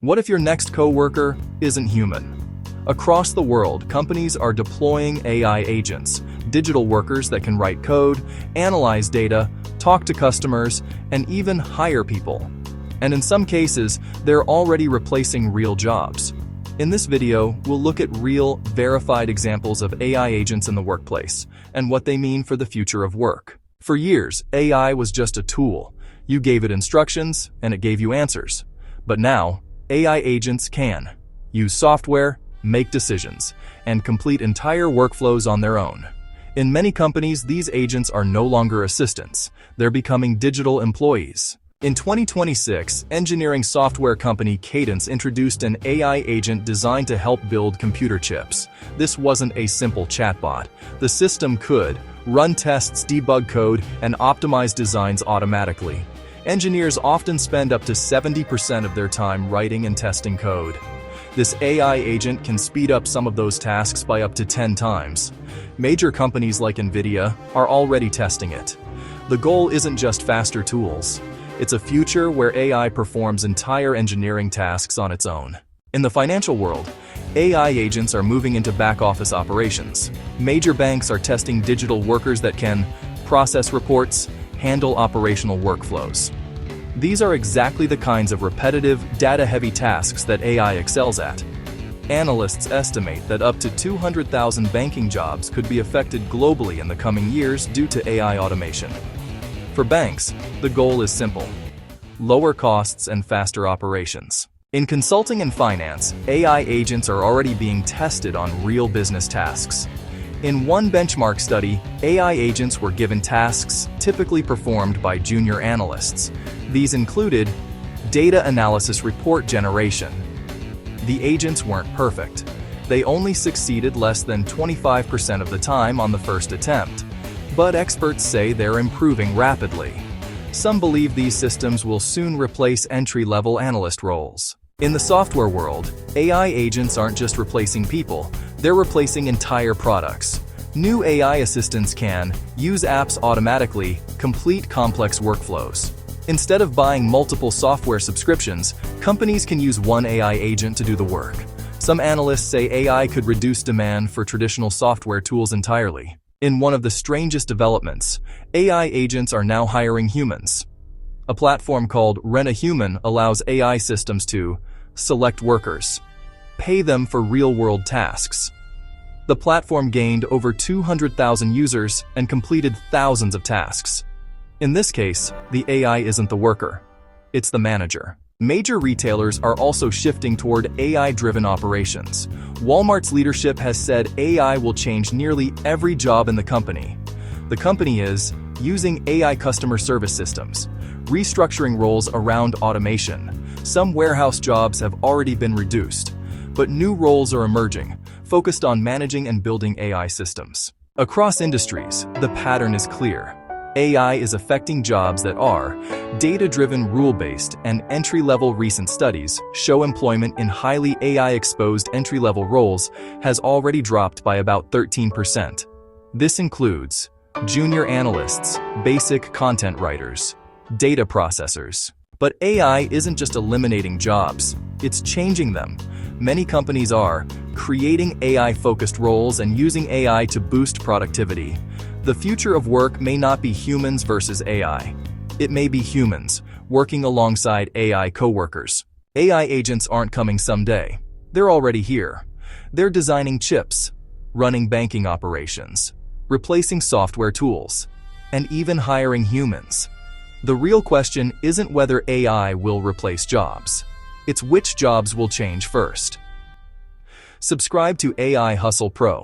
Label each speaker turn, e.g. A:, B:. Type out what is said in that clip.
A: What if your next coworker isn't human? Across the world, companies are deploying AI agents, digital workers that can write code, analyze data, talk to customers, and even hire people. And in some cases, they're already replacing real jobs. In this video, we'll look at real, verified examples of AI agents in the workplace and what they mean for the future of work. For years, AI was just a tool. You gave it instructions, and it gave you answers. But now, AI agents can use software, make decisions, and complete entire workflows on their own. In many companies, these agents are no longer assistants. They're becoming digital employees. In 2026, engineering software company Cadence introduced an AI agent designed to help build computer chips. This wasn't a simple chatbot. The system could run tests, debug code, and optimize designs automatically. Engineers often spend up to 70% of their time writing and testing code. This AI agent can speed up some of those tasks by up to 10 times. Major companies like NVIDIA are already testing it. The goal isn't just faster tools. It's a future where AI performs entire engineering tasks on its own. In the financial world, AI agents are moving into back-office operations. Major banks are testing digital workers that can process reports, handle operational workflows. These are exactly the kinds of repetitive, data-heavy tasks that AI excels at. Analysts estimate that up to 200,000 banking jobs could be affected globally in the coming years due to AI automation. For banks, the goal is simple: lower costs and faster operations. In consulting and finance, AI agents are already being tested on real business tasks. In one benchmark study, AI agents were given tasks typically performed by junior analysts. These included data analysis, report generation. The agents weren't perfect. They only succeeded less than 25% of the time on the first attempt. But experts say they're improving rapidly. Some believe these systems will soon replace entry-level analyst roles. In the software world, AI agents aren't just replacing people, they're replacing entire products. New AI assistants can use apps automatically, complete complex workflows. Instead of buying multiple software subscriptions, companies can use one AI agent to do the work. Some analysts say AI could reduce demand for traditional software tools entirely. In one of the strangest developments, AI agents are now hiring humans. A platform called Rent a Human allows AI systems to select workers, pay them for real-world tasks. The platform gained over 200,000 users and completed thousands of tasks. In this case, the AI isn't the worker, it's the manager. Major retailers are also shifting toward AI-driven operations. Walmart's leadership has said AI will change nearly every job in the company. The company is using AI customer service systems, restructuring roles around automation. Some warehouse jobs have already been reduced, but new roles are emerging, focused on managing and building AI systems. Across industries, the pattern is clear. AI is affecting jobs that are data-driven, rule-based, and entry-level. Recent studies show employment in highly AI-exposed entry-level roles has already dropped by about 13%. This includes junior analysts, basic content writers, data processors. But AI isn't just eliminating jobs, it's changing them. Many companies are creating AI-focused roles and using AI to boost productivity. The future of work may not be humans versus AI. It may be humans working alongside AI coworkers. AI agents aren't coming someday. They're already here. They're designing chips, running banking operations, replacing software tools, and even hiring humans. The real question isn't whether AI will replace jobs. It's which jobs will change first. Subscribe to AI Hustle Pro.